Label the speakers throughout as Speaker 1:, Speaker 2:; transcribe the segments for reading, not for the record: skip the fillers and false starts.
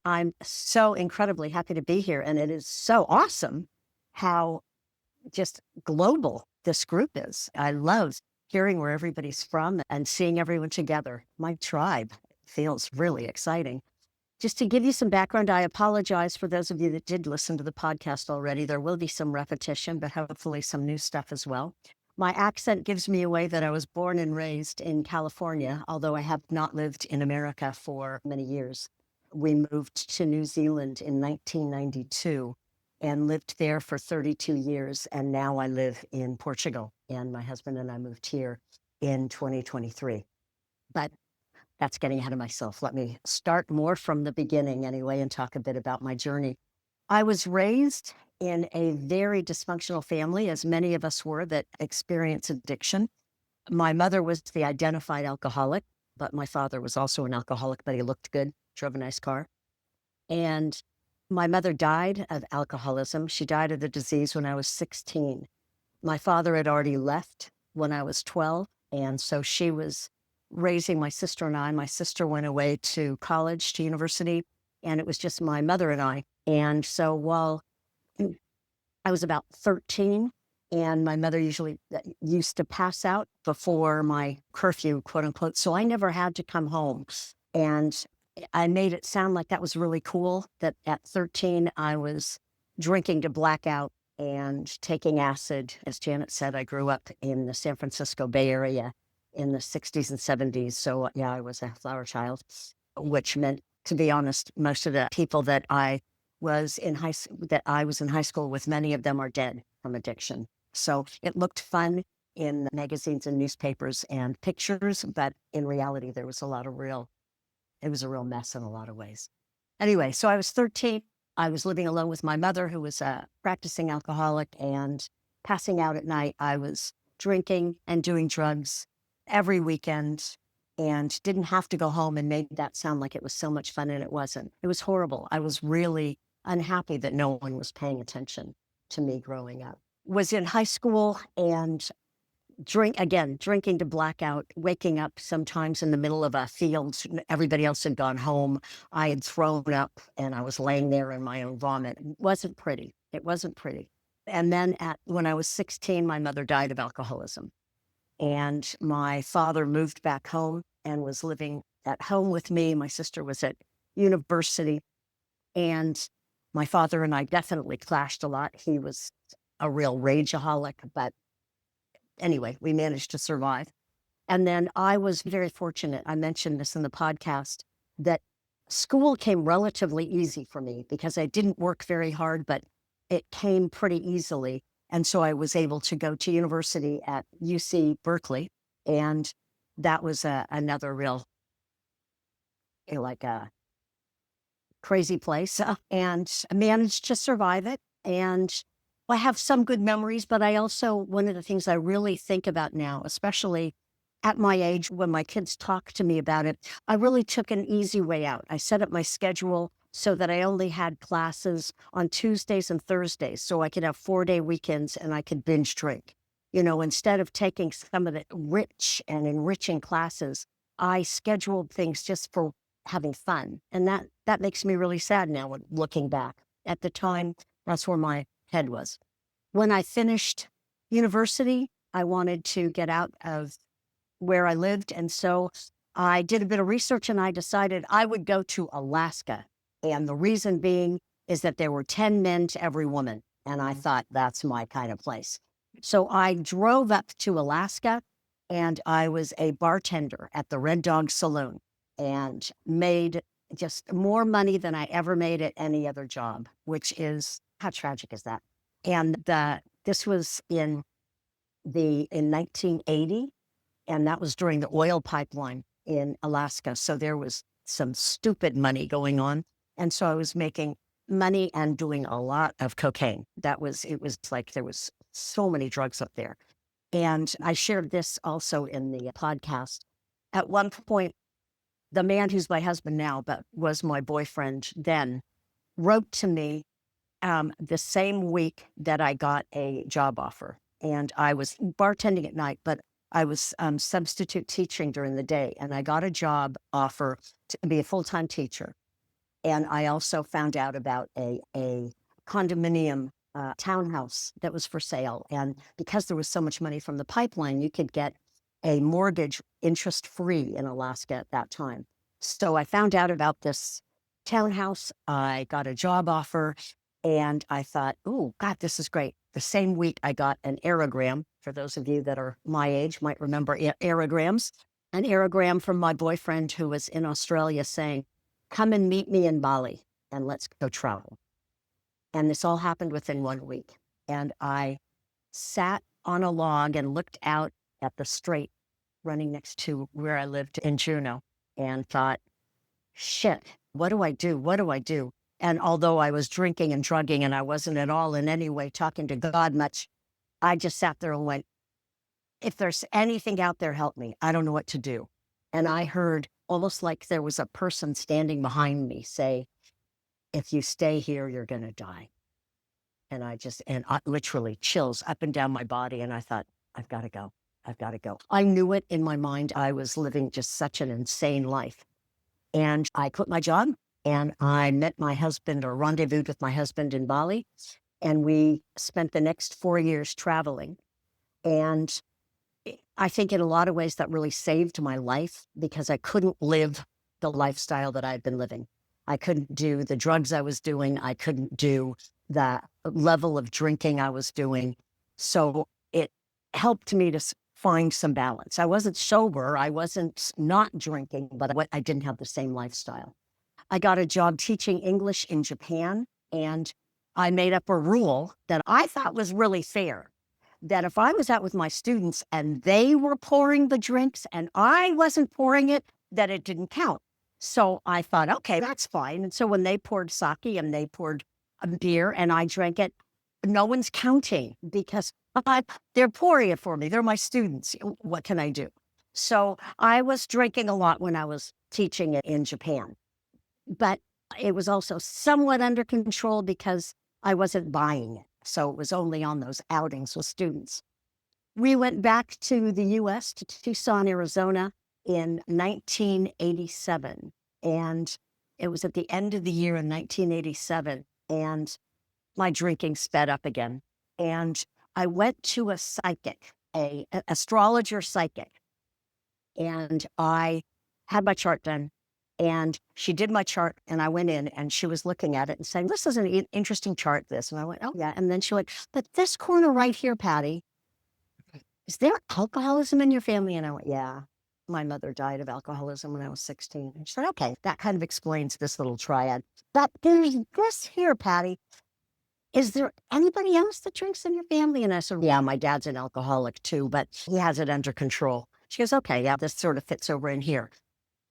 Speaker 1: I'm so incredibly happy to be here, and it is so awesome how just global this group is. I love hearing where everybody's from and seeing everyone together. My tribe feels really exciting. Just to give you some background, I apologize for those of you that did listen to the podcast already. There will be some repetition, but hopefully some new stuff as well. My accent gives me away that I was born and raised in California, although I have not lived in America for many years. We moved to New Zealand in 1992 and lived there for 32 years. And now I live in Portugal. And my husband and I moved here in 2023. But that's getting ahead of myself. Let me start more from the beginning anyway and talk a bit about my journey. I was raised in a very dysfunctional family, as many of us were that experience addiction. My mother was the identified alcoholic, but my father was also an alcoholic, but he looked good, drove a nice car. And my mother died of alcoholism. She died of the disease when I was 16. My father had already left when I was 12. And so she was raising my sister and I. My sister went away to college, to university, and it was just my mother and I. And so while I was about 13, and my mother usually used to pass out before my curfew, quote unquote. So I never had to come home. And I made it sound like that was really cool, that at 13, I was drinking to blackout and taking acid. As Janet said, I grew up in the San Francisco Bay Area in the 60s and 70s. So yeah, I was a flower child, which meant, to be honest, most of the people that I was in high school with, many of them are dead from addiction. So it looked fun in the magazines and newspapers and pictures, but in reality, it was a real mess in a lot of ways. Anyway, so I was 13. I was living alone with my mother, who was a practicing alcoholic and passing out at night. I was drinking and doing drugs every weekend and didn't have to go home, and made that sound like it was so much fun, and it wasn't. It was horrible. I was really unhappy that no one was paying attention to me growing up. Was in high school and drinking to blackout, waking up sometimes in the middle of a field. Everybody else had gone home. I had thrown up and I was laying there in my own vomit. It wasn't pretty. It wasn't pretty. And then when I was 16, my mother died of alcoholism. And my father moved back home and was living at home with me. My sister was at university. And my father and I definitely clashed a lot. He was a real rageaholic, but anyway, we managed to survive. And then I was very fortunate. I mentioned this in the podcast, that school came relatively easy for me because I didn't work very hard, but it came pretty easily. And so I was able to go to university at UC Berkeley. And that was another real, like a crazy place, and I managed to survive it. And I have some good memories, but I also, one of the things I really think about now, especially at my age, when my kids talk to me about it, I really took an easy way out. I set up my schedule so that I only had classes on Tuesdays and Thursdays, so I could have 4-day weekends and I could binge drink. Instead of taking some of the rich and enriching classes, I scheduled things just for having fun. And that makes me really sad now looking back. At the time, that's where my head was. When I finished university, I wanted to get out of where I lived. And so I did a bit of research and I decided I would go to Alaska. And the reason being is that there were 10 men to every woman. And I thought, that's my kind of place. So I drove up to Alaska and I was a bartender at the Red Dog Saloon and made just more money than I ever made at any other job, which is, how tragic is that? And this was in 1980, and that was during the oil pipeline in Alaska. So there was some stupid money going on. And so I was making money and doing a lot of cocaine. It was like there was so many drugs up there. And I shared this also in the podcast. At one point, the man who's my husband now, but was my boyfriend then, wrote to me the same week that I got a job offer. And I was bartending at night, but I was substitute teaching during the day. And I got a job offer to be a full-time teacher. And I also found out about a condominium townhouse that was for sale. And because there was so much money from the pipeline, you could get a mortgage interest-free in Alaska at that time. So I found out about this townhouse. I got a job offer, and I thought, oh, God, this is great. The same week, I got an aerogram. For those of you that are my age might remember aerograms. An aerogram from my boyfriend who was in Australia saying, come and meet me in Bali and let's go travel. And this all happened within 1 week. And I sat on a log and looked out at the strait running next to where I lived in Juneau and thought, shit, what do I do? What do I do? And although I was drinking and drugging and I wasn't at all in any way talking to God much, I just sat there and went, if there's anything out there, help me. I don't know what to do. And I heard almost like there was a person standing behind me say, if you stay here, you're going to die. And I literally chills up and down my body. And I thought, I've got to go. I've got to go. I knew it in my mind. I was living just such an insane life. And I quit my job and I met my husband, or rendezvoused with my husband in Bali. And we spent the next 4 years traveling. And I think in a lot of ways that really saved my life because I couldn't live the lifestyle that I'd been living. I couldn't do the drugs I was doing. I couldn't do the level of drinking I was doing. So it helped me to find some balance. I wasn't sober. I wasn't not drinking, but I didn't have the same lifestyle. I got a job teaching English in Japan, and I made up a rule that I thought was really fair, that if I was out with my students and they were pouring the drinks and I wasn't pouring it, that it didn't count. So I thought, okay, that's fine. And so when they poured sake and they poured a beer and I drank it, no one's counting because they're pouring it for me. They're my students. What can I do? So I was drinking a lot when I was teaching it in Japan, but it was also somewhat under control because I wasn't buying it. So it was only on those outings with students. We went back to the US, to Tucson, Arizona in 1987. And it was at the end of the year in 1987. And my drinking sped up again. And I went to a psychic, an astrologer psychic. And I had my chart done. And she did my chart, and I went in, and she was looking at it and saying, this is an interesting chart, this. And I went, oh, yeah. And then she went, but this corner right here, Patti, is there alcoholism in your family? And I went, yeah. My mother died of alcoholism when I was 16. And she said, okay, that kind of explains this little triad. But there's this here, Patti. Is there anybody else that drinks in your family? And I said, yeah, my dad's an alcoholic too, but he has it under control. She goes, okay, yeah, this sort of fits over in here.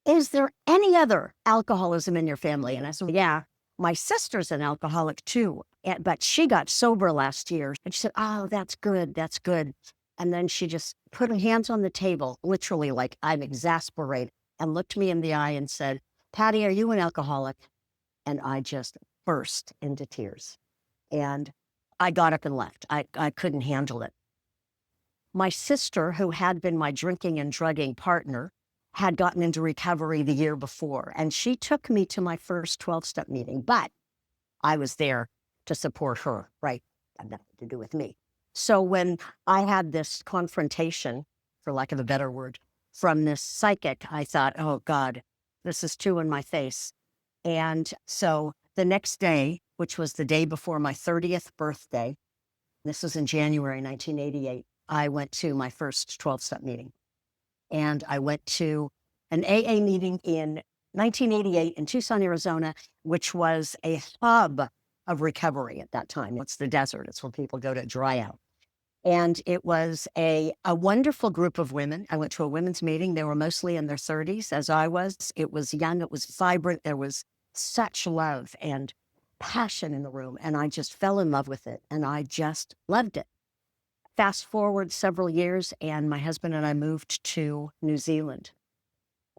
Speaker 1: Is there any other alcoholism in your family? And I said, yeah, my sister's an alcoholic too, but she got sober last year. And she said, oh, that's good. That's good. And then she just put her hands on the table, literally like I'm exasperated, and looked me in the eye and said, Patti, are you an alcoholic? And I just burst into tears. And I got up and left. I couldn't handle it. My sister, who had been my drinking and drugging partner, had gotten into recovery the year before, and she took me to my first 12-step meeting, but I was there to support her, right? Had nothing to do with me. So when I had this confrontation, for lack of a better word, from this psychic, I thought, oh God, this is too in my face. And so the next day, which was the day before my 30th birthday, this was in January 1988, I went to my first 12-step meeting. And I went to an AA meeting in 1988 in Tucson, Arizona, which was a hub of recovery at that time. It's the desert. It's where people go to dry out. And it was a wonderful group of women. I went to a women's meeting. They were mostly in their 30s, as I was. It was young. It was vibrant. There was such love and passion in the room. And I just fell in love with it. And I just loved it. Fast forward several years, and my husband and I moved to New Zealand.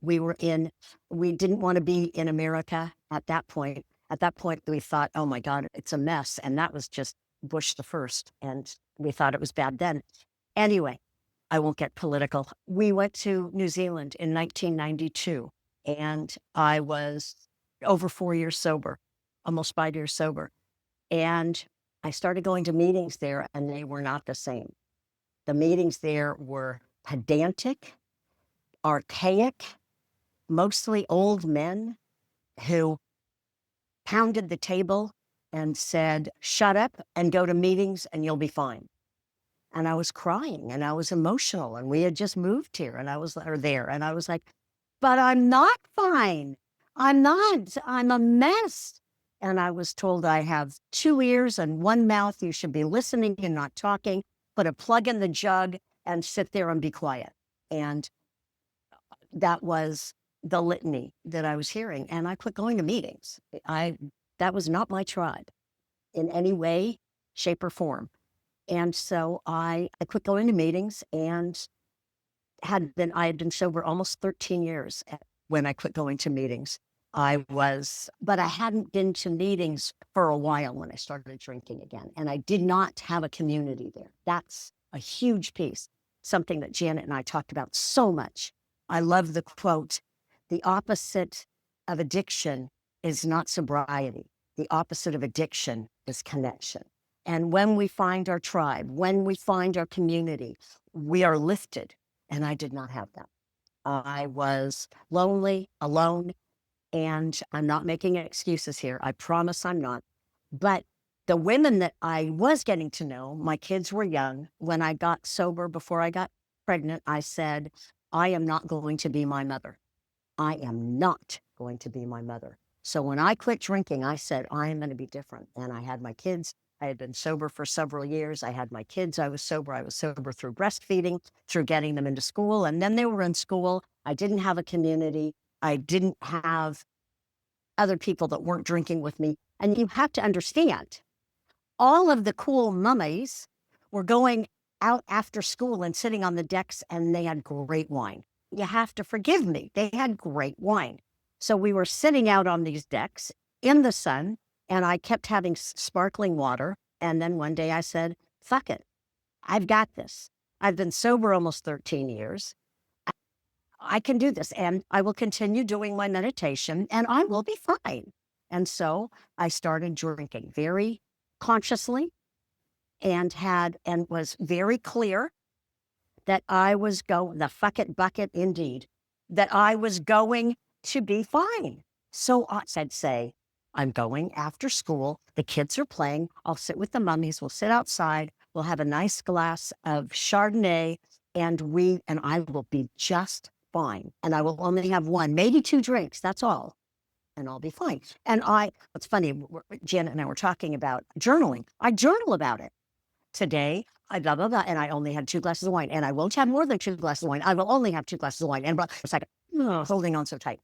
Speaker 1: We didn't want to be in America at that point. At that point, we thought, oh my God, it's a mess. And that was just Bush the first. And we thought it was bad then. Anyway, I won't get political. We went to New Zealand in 1992, and I was over 4 years sober, almost 5 years sober. And I started going to meetings there, and they were not the same. The meetings there were pedantic, archaic, mostly old men who pounded the table and said, "Shut up and go to meetings and you'll be fine." And I was crying and I was emotional, and we had just moved here and I was there and I was like, "But I'm not fine. I'm not. I'm a mess." And I was told, "I have 2 ears and 1 mouth. You should be listening and not talking. Put a plug in the jug and sit there and be quiet." And that was the litany that I was hearing. And I quit going to meetings. That was not my tribe in any way, shape, or form. And so I quit going to meetings, and I had been sober almost 13 years when I quit going to meetings. But I hadn't been to meetings for a while when I started drinking again. And I did not have a community there. That's a huge piece, something that Janet and I talked about so much. I love the quote, "The opposite of addiction is not sobriety. The opposite of addiction is connection." And when we find our tribe, when we find our community, we are lifted. And I did not have that. I was lonely, alone, and I'm not making excuses here. I promise I'm not. But the women that I was getting to know, my kids were young. When I got sober, before I got pregnant, I said, "I am not going to be my mother. I am not going to be my mother." So when I quit drinking, I said, "I am going to be different." And I had my kids. I had been sober for several years. I had my kids. I was sober. I was sober through breastfeeding, through getting them into school. And then they were in school. I didn't have a community. I didn't have other people that weren't drinking with me. And you have to understand, all of the cool mummies were going out after school and sitting on the decks, and they had great wine. You have to forgive me. They had great wine. So we were sitting out on these decks in the sun, and I kept having sparkling water. And then one day I said, "Fuck it. I've got this. I've been sober almost 13 years. I can do this, and I will continue doing my meditation, and I will be fine." And so I started drinking very consciously, and was very clear that I was the fuck it bucket indeed, that I was going to be fine. So I'd say, "I'm going after school. The kids are playing. I'll sit with the mummies. We'll sit outside. We'll have a nice glass of Chardonnay, and I will be just fine. And I will only have 1, maybe 2 drinks. That's all. And I'll be fine." And it's funny, Janet and I were talking about journaling. I journal about it. Today, I blah, blah, blah, and I only had 2 glasses of wine, and I won't have more than 2 glasses of wine. I will only have 2 glasses of wine. And it's like, holding on so tight.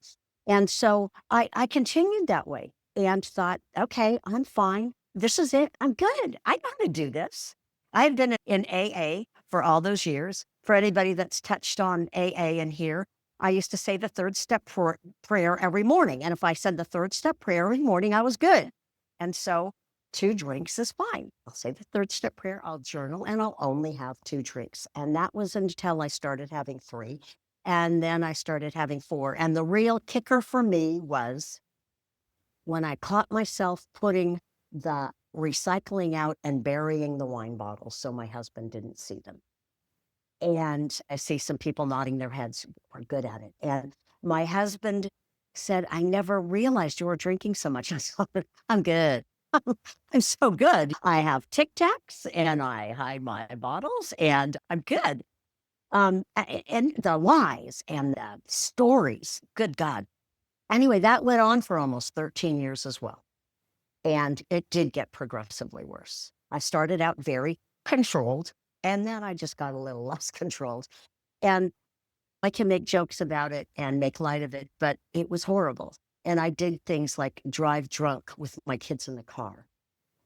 Speaker 1: And so I continued that way and thought, "Okay, I'm fine. This is it. I'm good. I know how to do this." I had been in AA for all those years. For anybody that's touched on AA in here, I used to say the 3rd step prayer every morning. And if I said the 3rd step prayer every morning, I was good. And so 2 drinks is fine. I'll say the 3rd step prayer, I'll journal, and I'll only have 2 drinks. And that was until I started having 3. And then I started having 4. And the real kicker for me was when I caught myself putting the recycling out and burying the wine bottles so my husband didn't see them. And I see some people nodding their heads, "We're good at it." And my husband said, "I never realized you were drinking so much." I said, "I'm good. I'm so good. I have Tic Tacs and I hide my bottles and I'm good." And the lies and the stories, good God. Anyway, that went on for almost 13 years as well. And it did get progressively worse. I started out very controlled, and then I just got a little less controlled. And I can make jokes about it and make light of it, but it was horrible. And I did things like drive drunk with my kids in the car.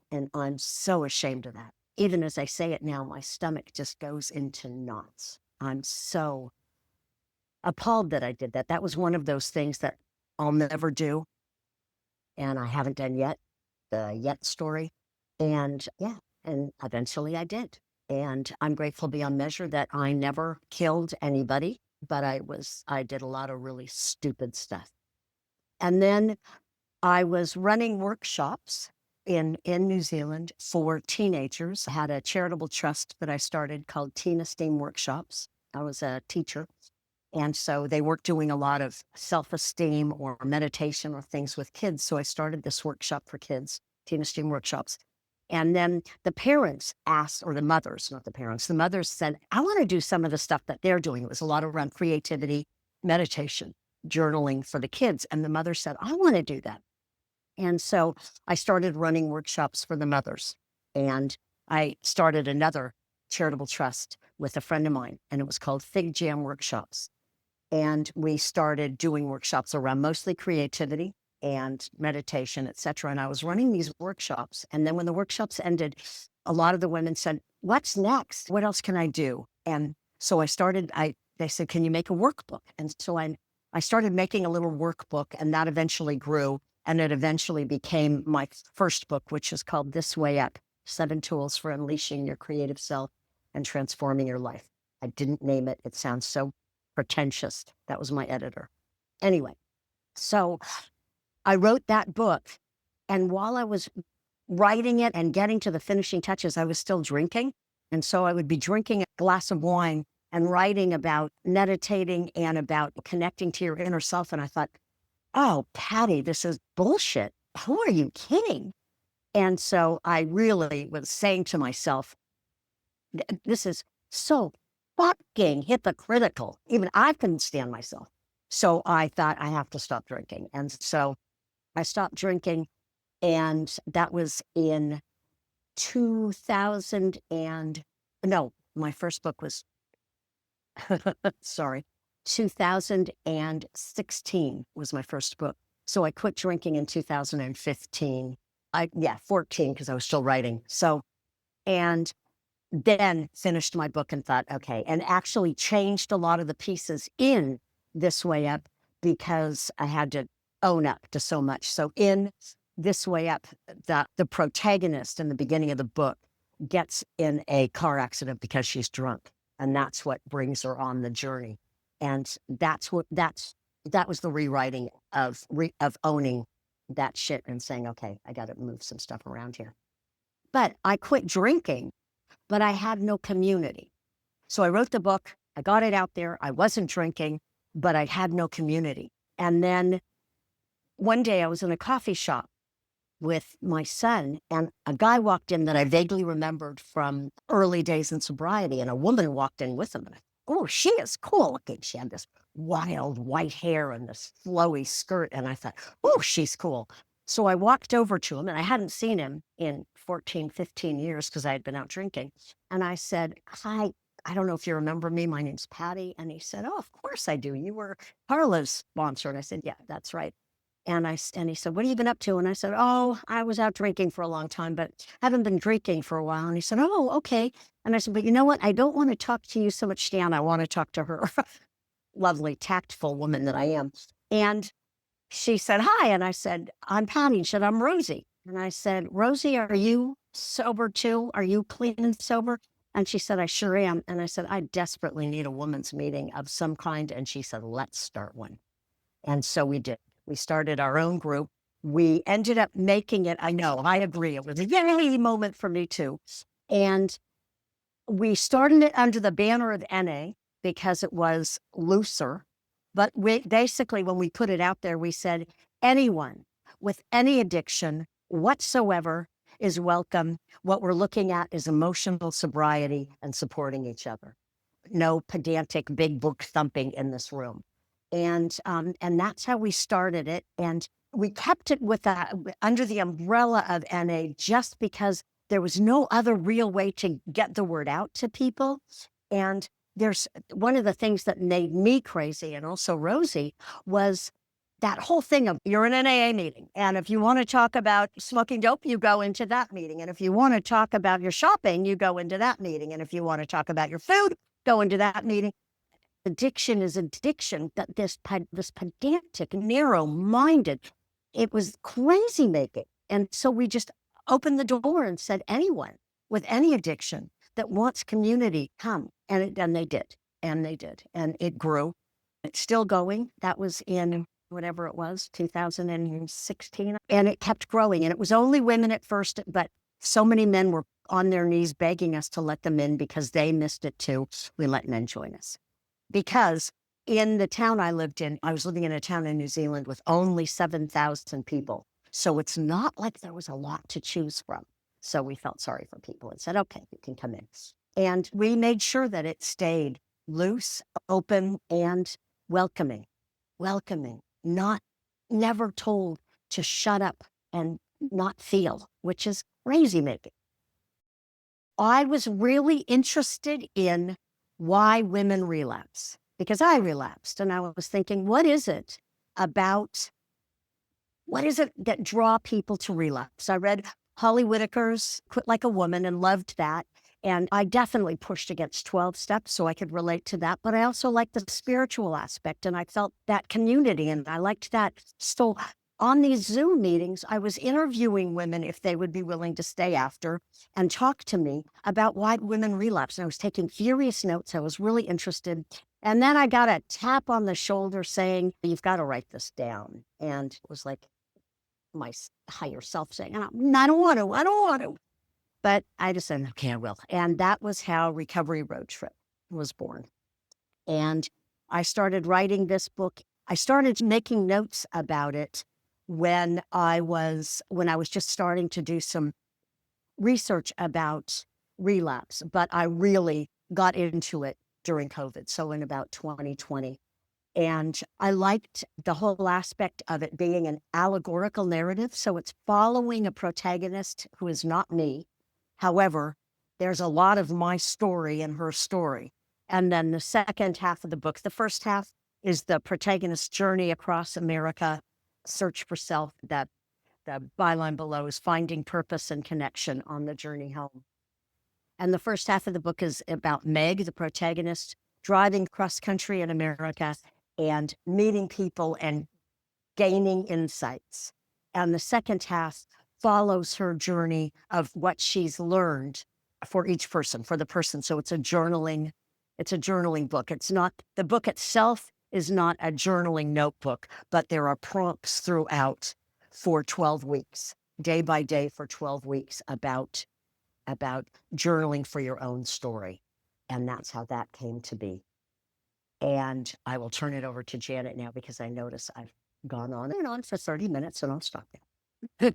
Speaker 1: And I'm so ashamed of that. Even as I say it now, my stomach just goes into knots. I'm so appalled that I did that. That was one of those things that I'll never do. And I haven't done yet, the yet story. And and eventually I did. And I'm grateful beyond measure that I never killed anybody, but I did a lot of really stupid stuff. And then I was running workshops in New Zealand for teenagers. I had a charitable trust that I started called Teen Esteem Workshops. I was a teacher. And so they weren't doing a lot of self-esteem or meditation or things with kids. So I started this workshop for kids, Teen Esteem Workshops. And then the parents asked, or the mothers, not the parents, the mothers said, I want to do some of the stuff that they're doing. It was a lot around creativity, meditation, journaling for the kids. And the mother said, I want to do that. And so I started running workshops for the mothers. And I started another charitable trust with a friend of mine, and it was called Fig Jam Workshops. And we started doing workshops around mostly creativity and meditation, et cetera. And I was running these workshops. And then when the workshops ended, a lot of the women said, what's next? What else can I do? And so they said, can you make a workbook? And so I started making a little workbook, and that eventually grew. And it eventually became my first book, which is called This Way Up, 7 Tools for Unleashing Your Creative Self and Transforming Your Life. I didn't name it. It sounds so pretentious. That was my editor. Anyway, so I wrote that book. And while I was writing it and getting to the finishing touches, I was still drinking. And so I would be drinking a glass of wine and writing about meditating and about connecting to your inner self. And I thought, oh, Patti, this is bullshit. Who are you kidding? And so I really was saying to myself, this is so fucking hypocritical. Even I couldn't stand myself. So I thought, I have to stop drinking. And so I stopped drinking. And that was in 2000 and, no, my first book was, sorry, 2016 was my first book. So I quit drinking in 2015. 14, because I was still writing. So, and then finished my book and thought, okay, and actually changed a lot of the pieces in This Way Up because I had to own up to so much. So in This Way Up, the protagonist in the beginning of the book gets in a car accident because she's drunk. And that's what brings her on the journey. And that was the rewriting of owning that shit and saying, okay, I got to move some stuff around here. But I quit drinking, but I had no community. So I wrote the book, I got it out there, I wasn't drinking, but I had no community. And then one day I was in a coffee shop with my son, and a guy walked in that I vaguely remembered from early days in sobriety, and a woman walked in with him. And I thought, oh, she is cool looking. She had this wild white hair and this flowy skirt, and I thought, oh, she's cool. So I walked over to him, and I hadn't seen him in 14, 15 years because I had been out drinking. And I said, hi, I don't know if you remember me. My name's Patti. And he said, oh, of course I do. You were Carla's sponsor. And I said, yeah, that's right. And he said, what have you been up to? And I said, oh, I was out drinking for a long time, but haven't been drinking for a while. And he said, oh, okay. And I said, but you know what? I don't want to talk to you so much, Stan. I want to talk to her. Lovely, tactful woman that I am. And she said, hi. And I said, I'm Patti. She said, I'm Rosie. And I said, Rosie, are you sober too? Are you clean and sober? And she said, I sure am. And I said, I desperately need a women's meeting of some kind. And she said, let's start one. And so we did. We started our own group. We ended up making it, I know, I agree. It was a yay moment for me too. And we started it under the banner of NA because it was looser. But basically, when we put it out there, we said, anyone with any addiction whatsoever is welcome. What we're looking at is emotional sobriety and supporting each other. No pedantic big book thumping in this room. And that's how we started it. And we kept it under the umbrella of NA just because there was no other real way to get the word out to people. And there's one of the things that made me crazy, and also Rosie, was that whole thing of you're in an AA meeting. And if you want to talk about smoking dope, you go into that meeting. And if you want to talk about your shopping, you go into that meeting. And if you want to talk about your food, go into that meeting. Addiction is addiction, that this pedantic, narrow-minded, it was crazy making. And so we just opened the door and said, anyone with any addiction that wants community, come. And they did. And they did. And it grew. It's still going. That was in whatever it was, 2016. And it kept growing. And it was only women at first, but so many men were on their knees begging us to let them in because they missed it too. We let men join us. Because in the town I lived in, I was living in a town in New Zealand with only 7,000 people. So it's not like there was a lot to choose from. So we felt sorry for people and said, okay, you can come in. And we made sure that it stayed loose, open, and welcoming. Welcoming, never told to shut up and not feel, which is crazy making. I was really interested in why women relapse, because I relapsed, and I was thinking, what is it that draw people to relapse? I read Holly Whitaker's Quit Like a Woman and loved that. And I definitely pushed against 12 steps so I could relate to that. But I also liked the spiritual aspect, and I felt that community, and I liked that. So on these Zoom meetings, I was interviewing women if they would be willing to stay after and talk to me about why women relapse. And I was taking furious notes. I was really interested. And then I got a tap on the shoulder saying, you've got to write this down. And it was like my higher self saying, I don't want to. But I just said, okay, I will. And that was how Recovery Road Trip was born. And I started writing this book. I started making notes about it when I was just starting to do some research about relapse, but I really got into it during COVID. So in about 2020. And I liked the whole aspect of it being an allegorical narrative. So it's following a protagonist who is not me. However, there's a lot of my story in her story. And then the second half of the book, the first half is the protagonist's journey across America, search for self. That the byline below is finding purpose and connection on the journey home. And the first half of the book is about Meg, the protagonist, driving cross country in America and meeting people and gaining insights. And the second half follows her journey of what she's learned for each person, for the person. So it's a journaling book. It's not, the book itself is not a journaling notebook, but there are prompts throughout for 12 weeks, day by day for 12 weeks about journaling for your own story. And that's how that came to be. And I will turn it over to Janet now because I notice I've gone on and on for 30 minutes and I'll stop now.